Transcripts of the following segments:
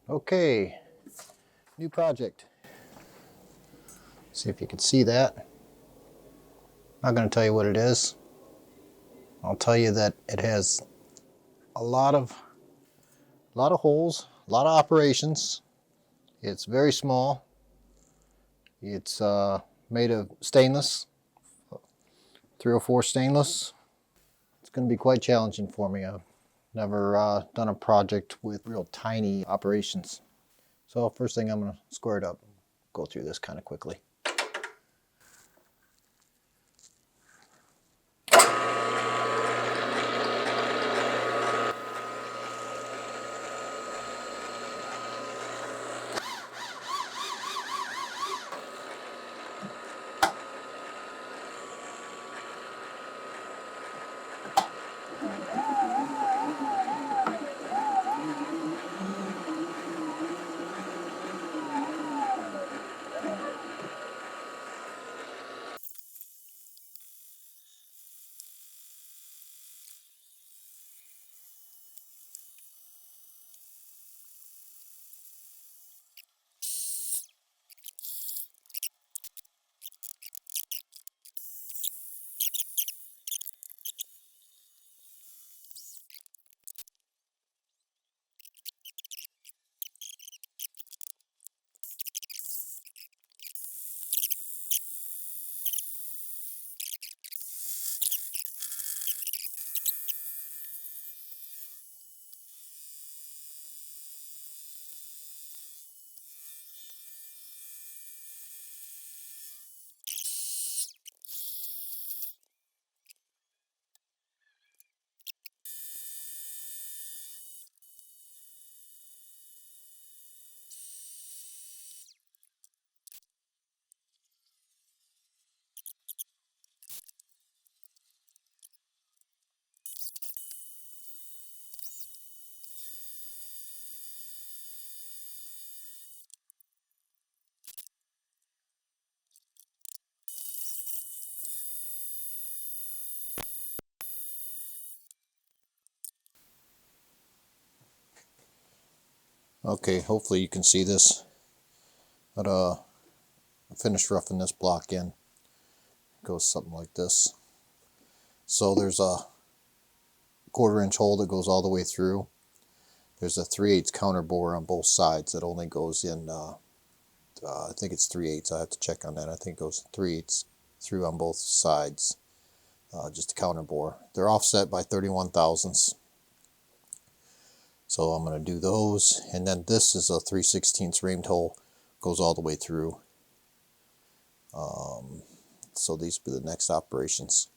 Okay, new project. See if you can see that. I'm not going to tell you what it is. I'll tell you that it has a lot of holes, a lot of operations. It's very small. It's made of stainless, 304 stainless. It's going to be quite challenging for me. I've never done a project with real tiny operations. So first thing, I'm going to square it up. Go through this kind of quickly. Okay, hopefully you can see this. But I finished roughing this block in. It goes something like this. So there's a 1/4 inch hole that goes all the way through. There's a 3/8 counter bore on both sides that only goes in, I think it's 3/8. I have to check on that. I think it goes 3/8 through on both sides. Just a counter bore. They're offset by 31 thousandths. So I'm going to do those, and then this is a 3/16 reamed hole, goes all the way through. So these will be the next operations.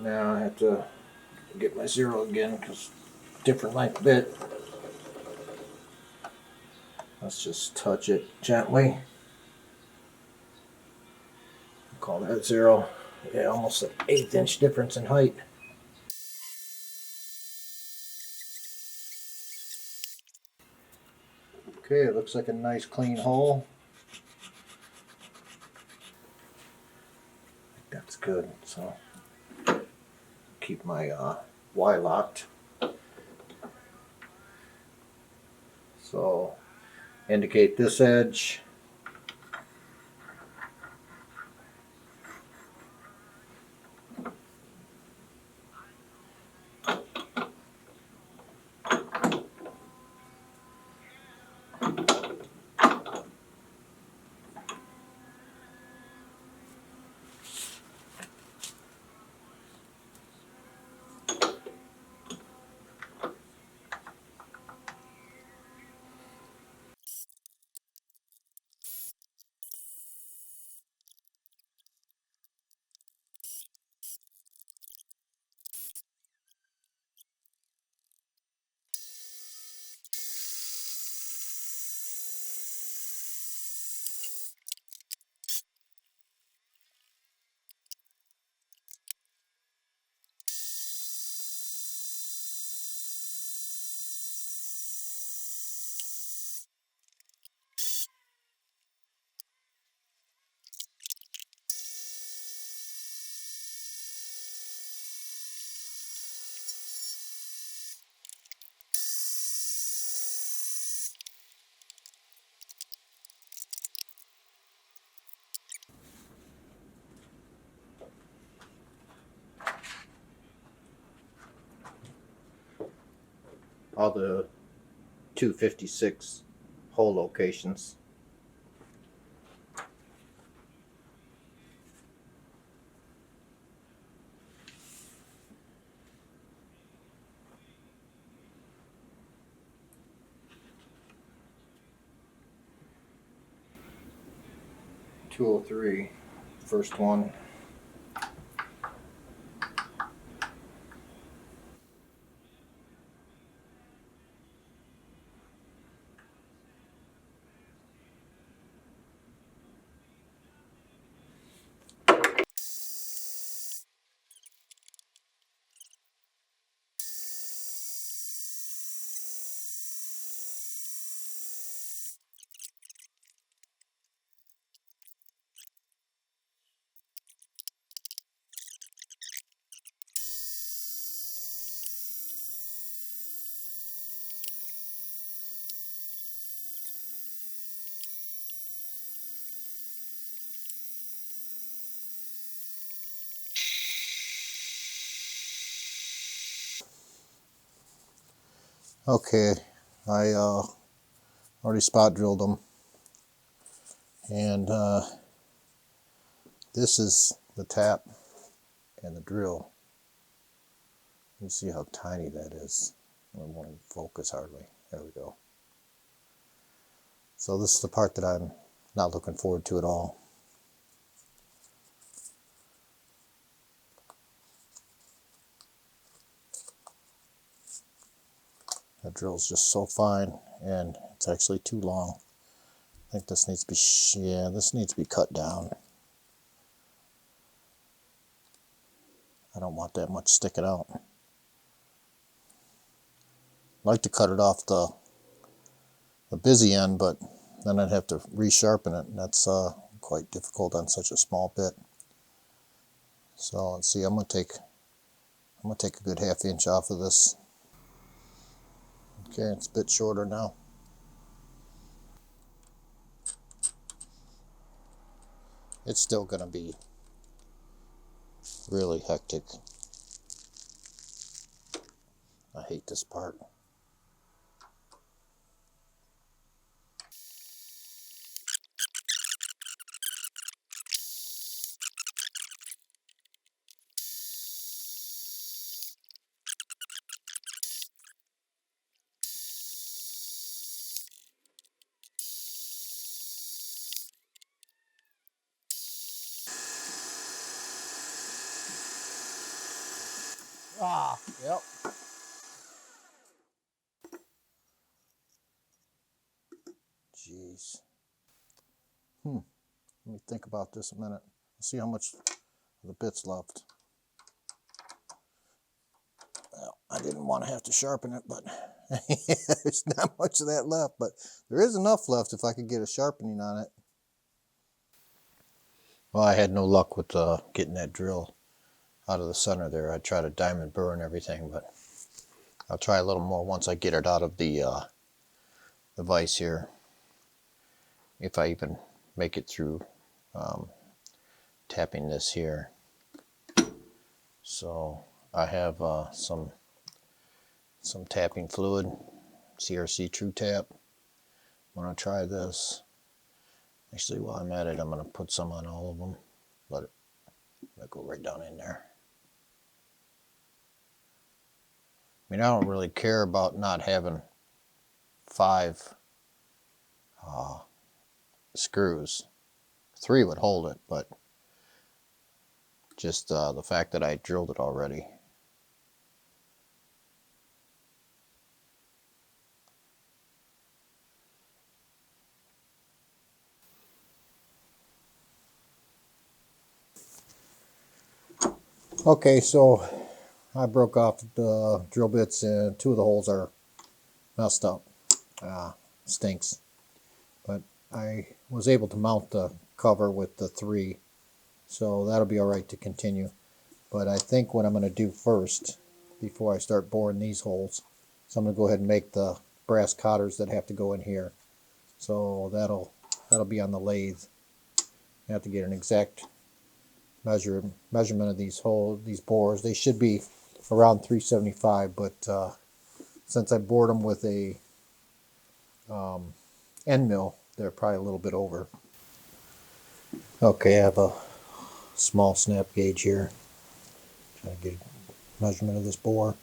Now I have to get my zero again because different length bit. Let's just touch it gently. Call that zero. Yeah, almost an 1/8 inch difference in height. Okay, it looks like a nice clean hole. That's good. So keep my Y locked. So indicate this edge. all the 256 hole locations. .203, first one. Okay, I already spot drilled them, and this is the tap and the drill. You see how tiny that is. I won't even focus hardly. There we go. So this is the part that I'm not looking forward to at all. That drill's just so fine, and it's actually too long. I think this needs to be, yeah, this needs to be cut down. I don't want that much sticking out. I like to cut it off the busy end, but then I'd have to resharpen it, and that's quite difficult on such a small bit. So let's see, I'm gonna take a good ½ inch off of this. Okay, it's a bit shorter now. It's still gonna be really hectic. I hate this part. Ah, yep. Jeez. Let me think about this a minute. Let's see how much of the bit's left. Well, I didn't want to have to sharpen it, but there's not much of that left. But there is enough left if I could get a sharpening on it. Well, I had no luck with getting that drill out of the center there. I tried a diamond burr and everything, but I'll try a little more once I get it out of the vise here. If I even make it through tapping this here. So I have some tapping fluid, CRC True Tap. I'm going to try this. Actually, while I'm at it, I'm going to put some on all of them. Let it go right down in there. I mean, I don't really care about not having 5 screws. 3 would hold it, but just the fact that I drilled it already. Okay, so I broke off the drill bits and 2 of the holes are messed up. Stinks. But I was able to mount the cover with the 3, so that'll be alright to continue. But I think what I'm going to do first, before I start boring these holes, so I'm going to go ahead and make the brass cotters that have to go in here. So that'll be on the lathe. I have to get an exact measurement of these bores. They should be around 375, but since I bored them with a end mill, they're probably a little bit over. Okay, I have a small snap gauge here. Trying to get a measurement of this bore.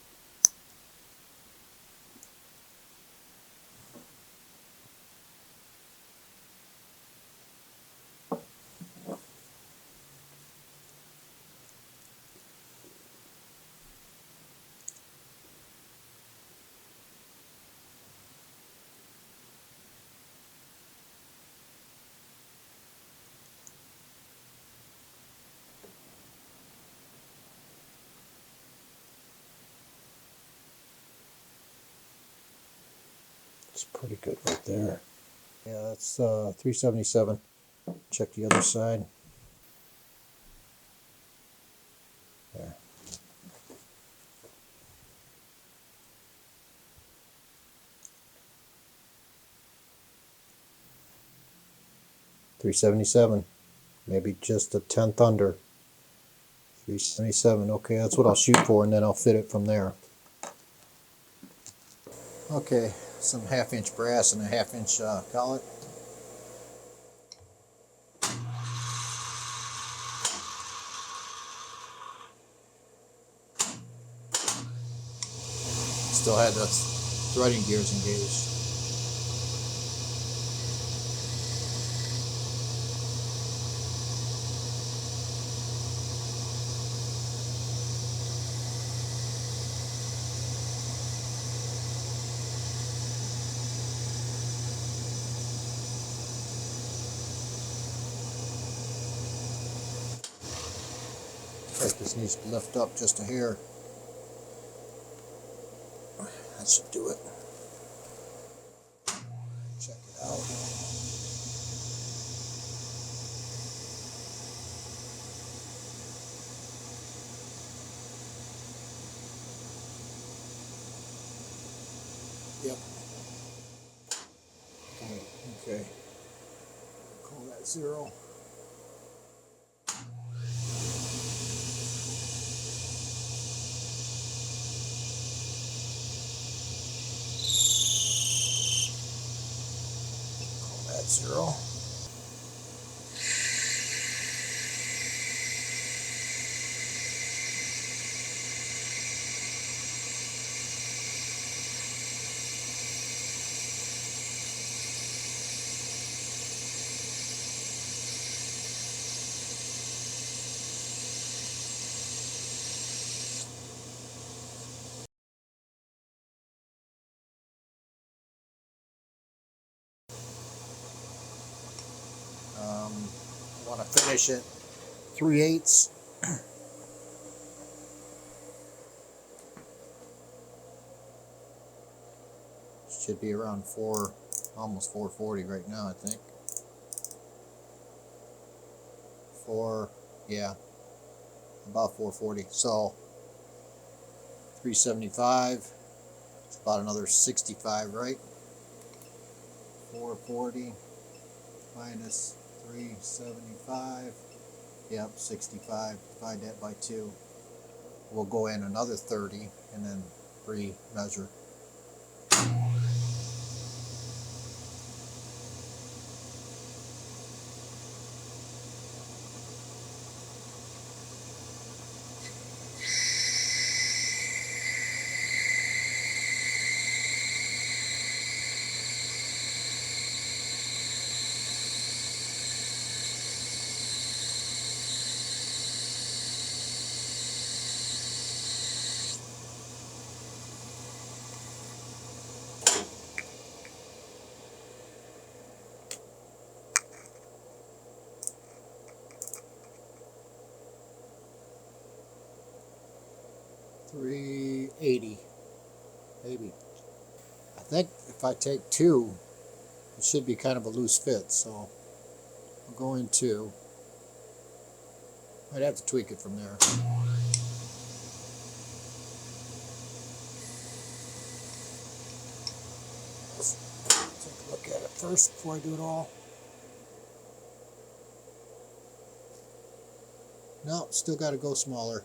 It's pretty good right there. Yeah, that's 377. Check the other side. There. $377. Maybe just a tenth under. 377. Okay, that's what I'll shoot for, and then I'll fit it from there. Okay, some 1/2 inch brass and a 1/2 inch collet. Still had the threading gears engaged. This needs to lift up just a hair. That should do it. Check it out. Yep. Okay. Call that 0. Call that 0. I want to finish it 3/8. Should be around 4, almost 440 right now, I think. 4, yeah, about 440. So 375. It's about another 65, right? 440 minus 375. Yep, 65. Divide that by 2. We'll go in another 30 and then re-measure. $380, maybe. I think if I take 2, it should be kind of a loose fit, so I'm going to. I'd have to tweak it from there. Let's take a look at it first before I do it all. No, still got to go smaller.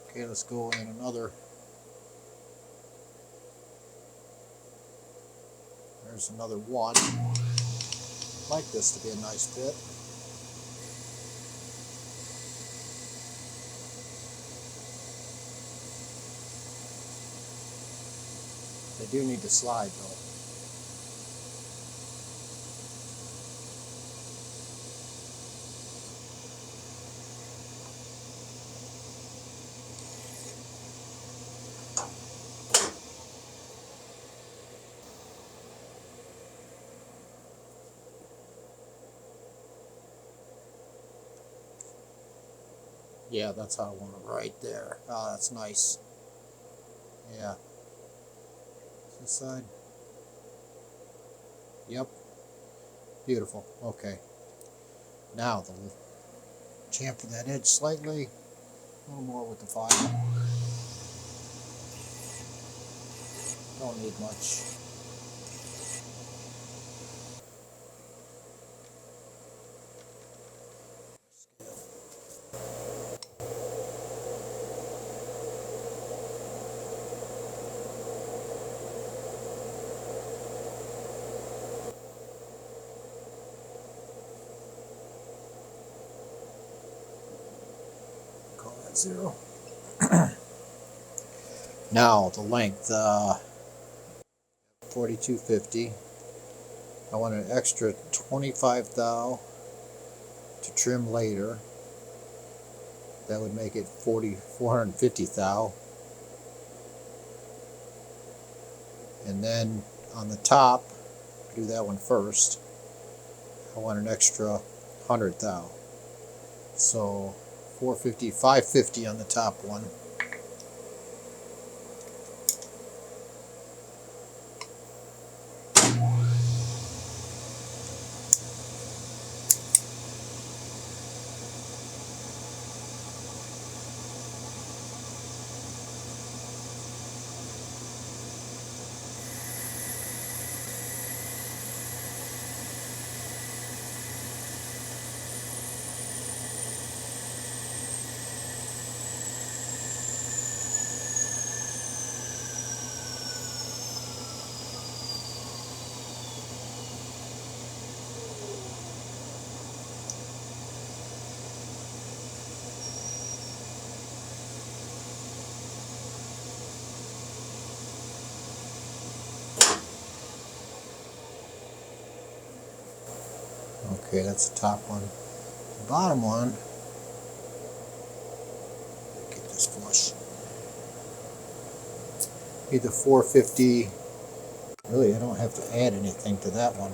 Okay, let's go in another There's another one. Like this to be a nice fit. They do need to slide though. Yeah, that's how I want it right there. Ah, that's nice. Yeah. This side. Yep. Beautiful. Okay. Now the chamfer that edge slightly. A little more with the file. Don't need much. Call that 0. Now the length, 4250. I want an extra 25 thou to trim later. That would make it 450 thou. And then on the top, do that one first. I want an extra 100 thou. So 450, 550 on the top one. Okay, that's the top one. The bottom one, get this flush. Either 450. Really, I don't have to add anything to that one.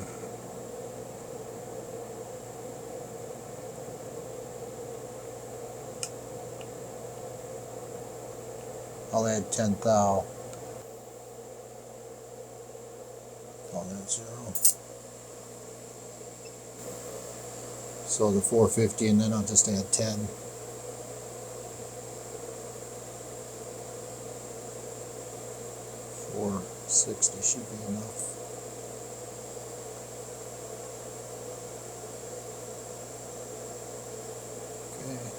I'll add 10 thou. Call that 0. So the 450, and then I'll just add 10. 460 should be enough. Okay.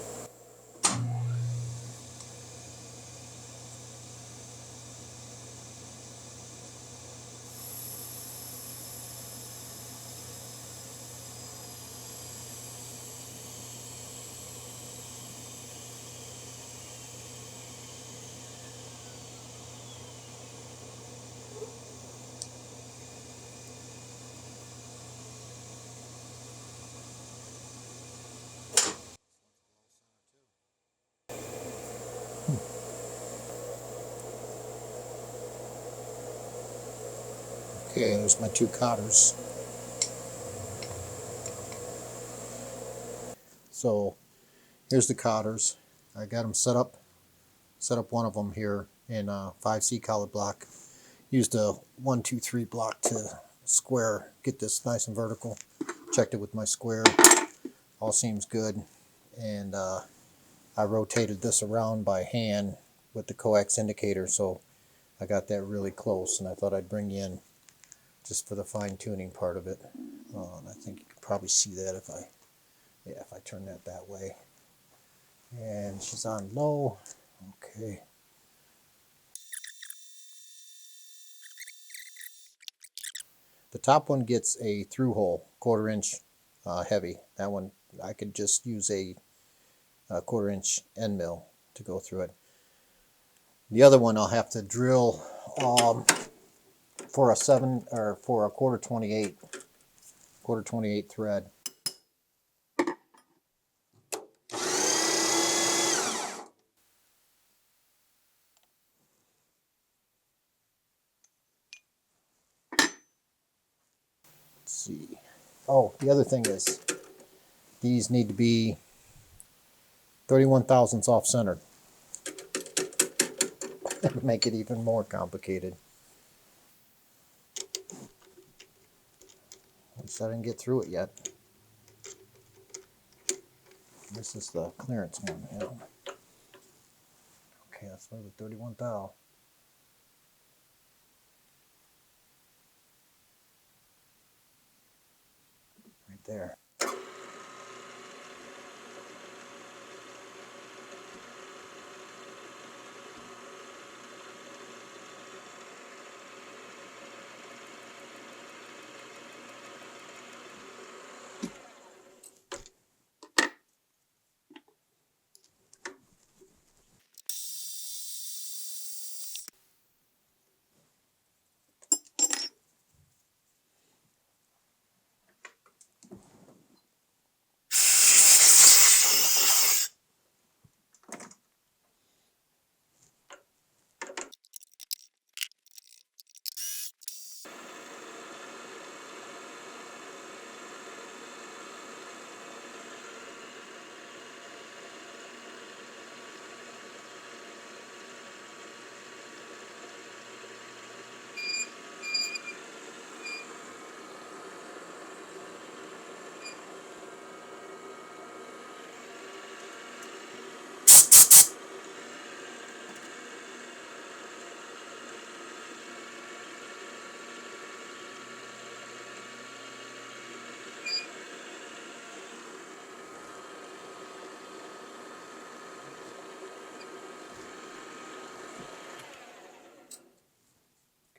Okay, there's my 2 cotters. So here's the cotters. I got them set up. Set up one of them here in 5C collet block. Used a 1, 2, 3 block to square, get this nice and vertical. Checked it with my square. All seems good. And I rotated this around by hand with the coax indicator, so I got that really close, and I thought I'd bring you in just for the fine-tuning part of it. And I think you can probably see that if I turn that way. And she's on low. Okay. The top one gets a through hole, 1/4 inch heavy. That one I could just use a 1/4 inch end mill to go through it. The other one I'll have to drill for a 1/4 28 thread. Let's see. Oh, the other thing is these need to be 31 thousandths off center. Make it even more complicated. At least I didn't get through it yet. This is the clearance one. Yeah. Okay, that's where the 31 thou. Right there.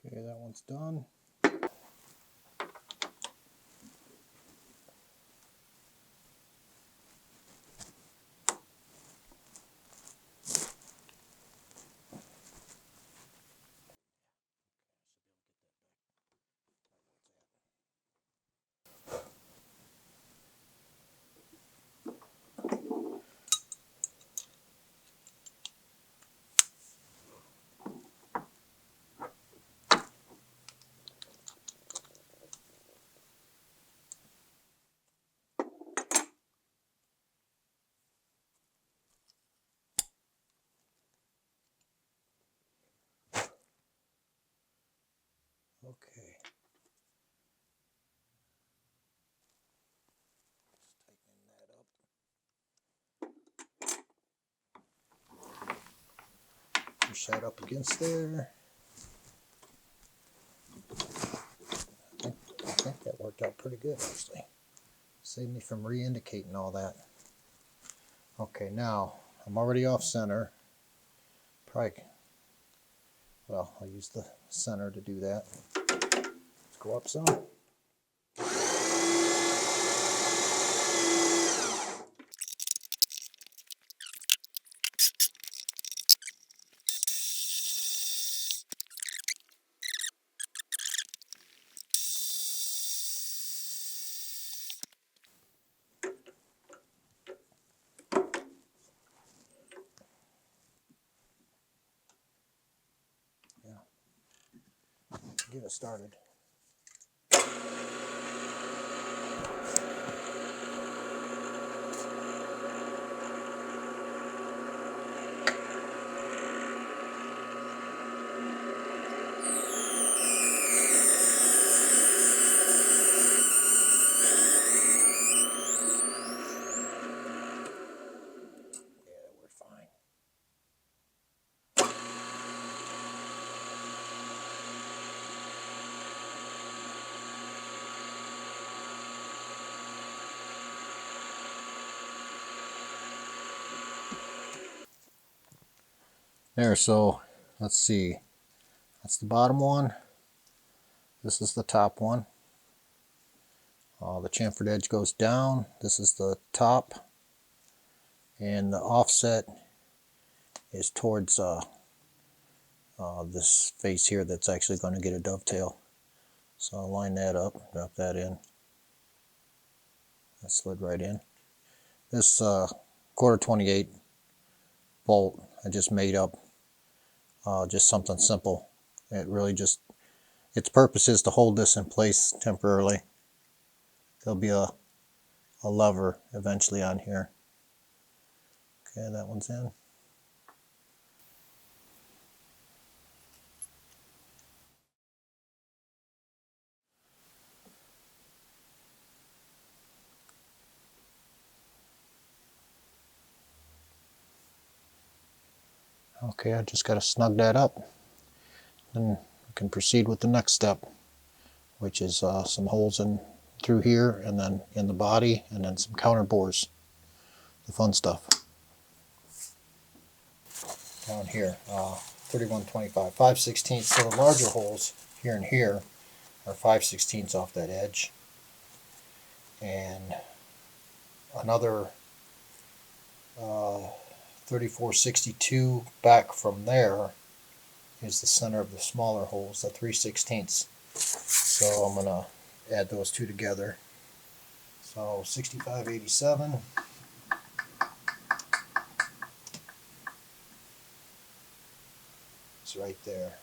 Okay, that one's done. Okay. Just tightening that up. Push that up against there. I think that worked out pretty good actually. Saved me from re-indicating all that. Okay, now I'm already off center. Probably, well, I'll use the center to do that. Let's go up some. Get it started. Yeah, we're fine. There, so let's see. That's the bottom one. This is the top one. The chamfered edge goes down. This is the top, and the offset is towards this face here that's actually going to get a dovetail. So I'll line that up, drop that in. That slid right in. This quarter 28 bolt I just made up, just something simple. It really just, its purpose is to hold this in place temporarily. There'll be a lever eventually on here. Okay, that one's in. Okay, I just got to snug that up. Then we can proceed with the next step, which is some holes in through here, and then in the body, and then some counter bores. The fun stuff. Down here, 3125, 5/16. So the larger holes here and here are 5/16 off that edge, and another 3462 back from there is the center of the smaller holes, the 3/16. So I'm gonna add those two together. So 6587. It's right there.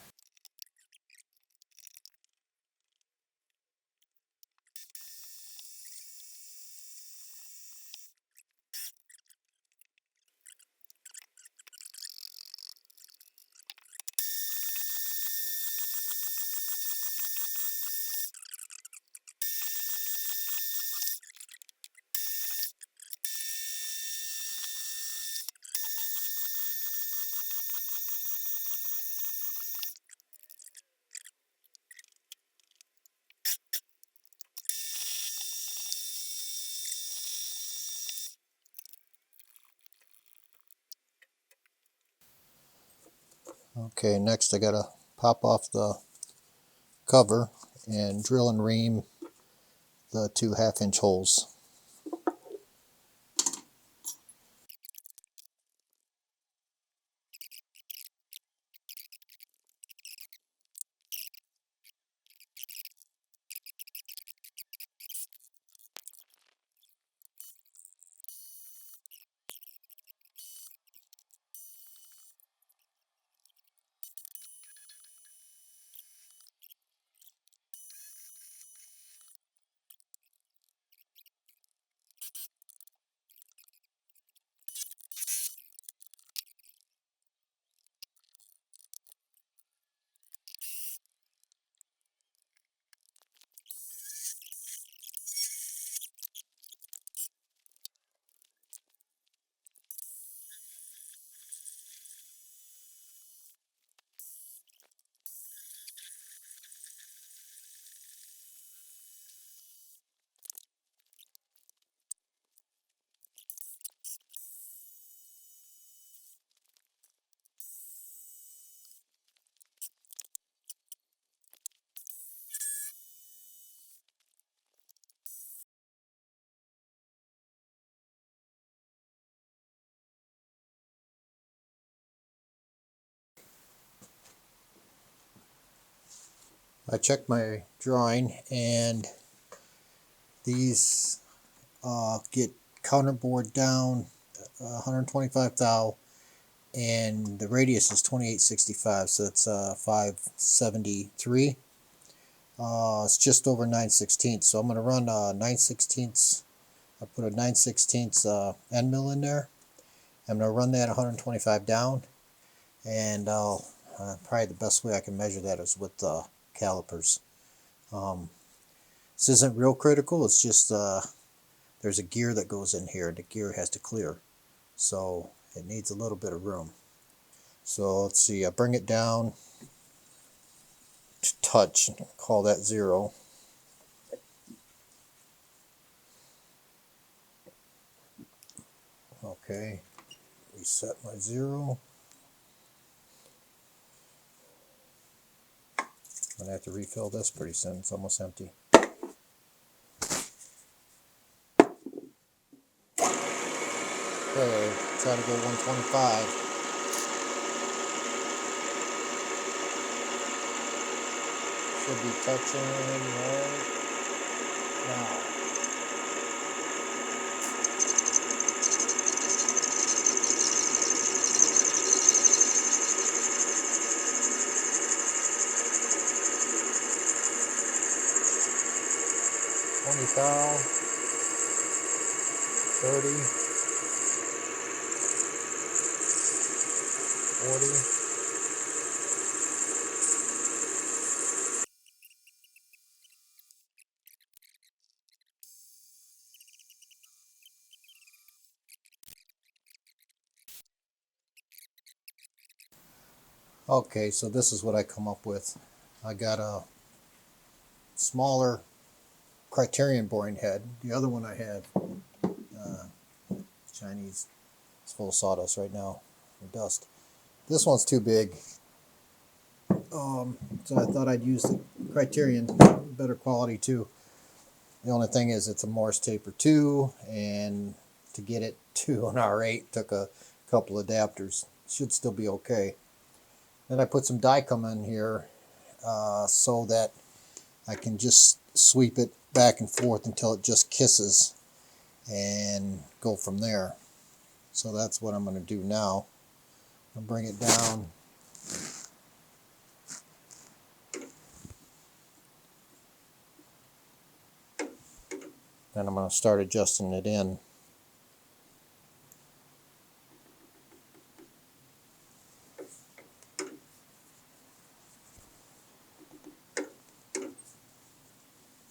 Okay, next I gotta pop off the cover and drill and ream the two 1/2-inch holes. I checked my drawing, and these get counterbored down 125 thou, and the radius is 2865, so it's 573. It's just over 9/16, so I'm going to run 9/16. I put a 9/16 end mill in there. I'm going to run that 125 down, and I'll probably the best way I can measure that is with calipers. This isn't real critical. It's just there's a gear that goes in here. The gear has to clear, so it needs a little bit of room. So let's see. I bring it down to touch. Call that 0. Okay. Reset my 0. I'm going to have to refill this pretty soon. It's almost empty. Try to go 125. Should be touching right now. Thou 30, 40. Okay, so this is what I come up with. I got a smaller Criterion boring head. The other one I had, Chinese, it's full of sawdust right now, or dust. This one's too big, so I thought I'd use the Criterion, better quality too. The only thing is it's a Morse taper too, and to get it to an R8 took a couple adapters. Should still be okay. Then I put some Dicom in here so that I can just sweep it back and forth until it just kisses and go from there. So that's what I'm going to do now. I'll bring it down. Then I'm going to start adjusting it in.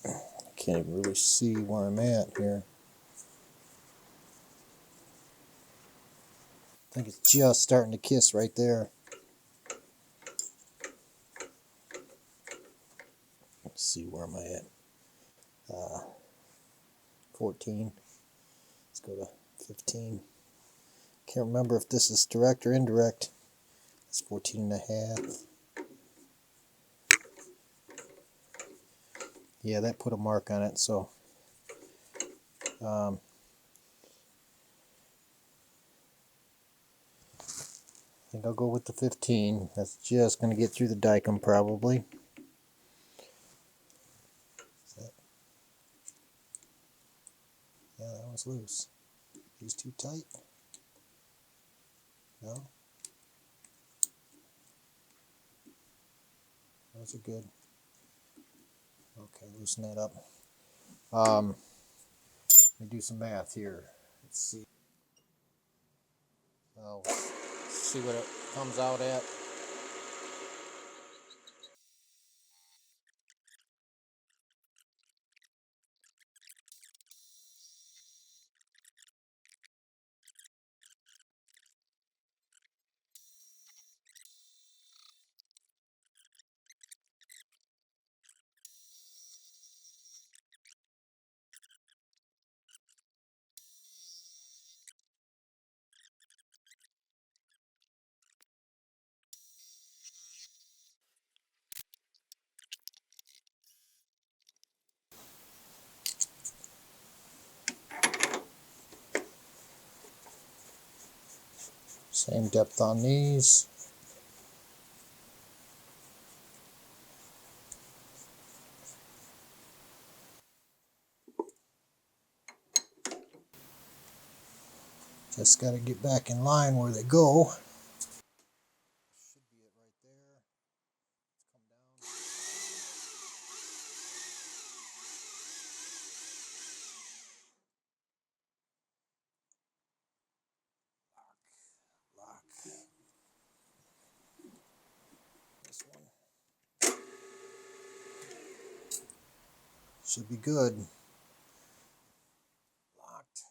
I can't even really see where I'm at here. I think it's just starting to kiss right there. Let's see, where am I at? 14. Let's go to 15. Can't remember if this is direct or indirect. It's 14 and a half. Yeah, that put a mark on it, so I think I'll go with the 15. That's just going to get through the Dicom probably. Yeah, that was loose. These too tight? No? Those are good. Okay, loosen that up. Let me do some math here. Let's see. See what it comes out at. Same depth on these. Just got to get back in line where they go. Should be it right there. Come down. Lock. This one. Should be good. Locked.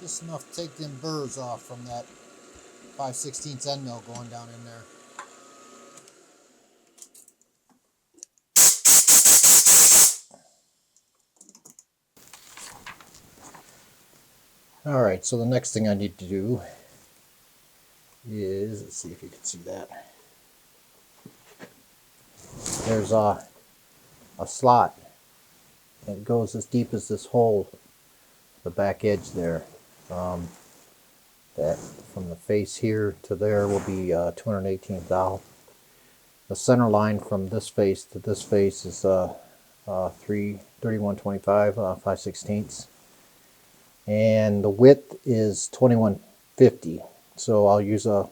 Just enough to take them burrs off from that 5/16 end mill going down in there. Alright, so the next thing I need to do is, let's see if you can see that. There's a slot. It goes as deep as this hole, the back edge there. That from the face here to there will be 218 thou. The center line from this face to this face is 3125 5/16, and the width is 2150. So I'll use a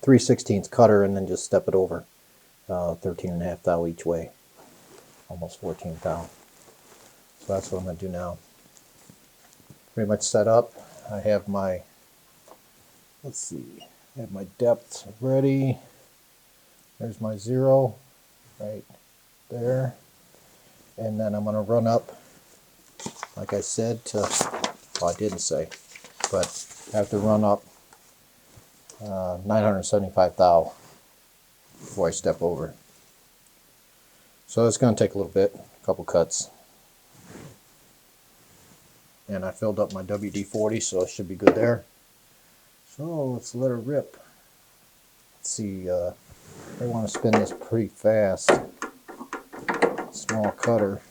3/16 cutter and then just step it over 13.5 thou each way, almost 14 thou. So that's what I'm going to do now. Pretty much set up. I have my, let's see, I have my depth ready. There's my 0 right there. And then I'm going to run up, like I said, to, well, I didn't say, but I have to run up 975 thou before I step over. So it's going to take a little bit, a couple cuts. And I filled up my WD-40, so it should be good there. So let's let her rip. Let's see, I want to spin this pretty fast. Small cutter.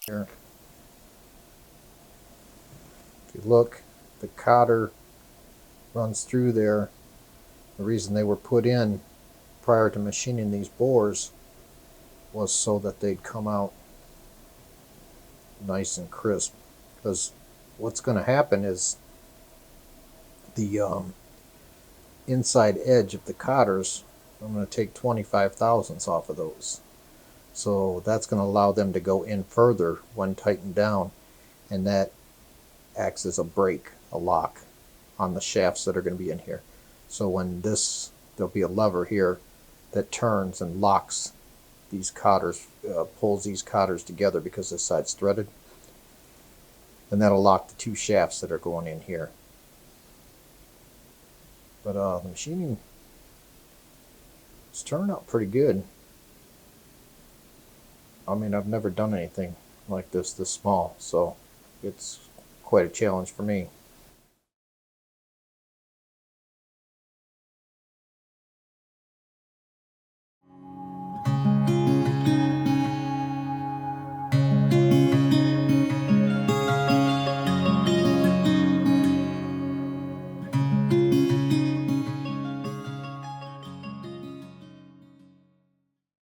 Here. If you look, the cotter runs through there. The reason they were put in prior to machining these bores was so that they'd come out nice and crisp. Because what's going to happen is the inside edge of the cotters, I'm going to take 25 thousandths off of those. So that's going to allow them to go in further when tightened down, and that acts as a brake, a lock on the shafts that are going to be in here. So when this, there'll be a lever here that turns and locks these cotters, pulls these cotters together because this side's threaded, and that'll lock the two shafts that are going in here. But the machining is turning out pretty good. I mean, I've never done anything like this small, so it's quite a challenge for me.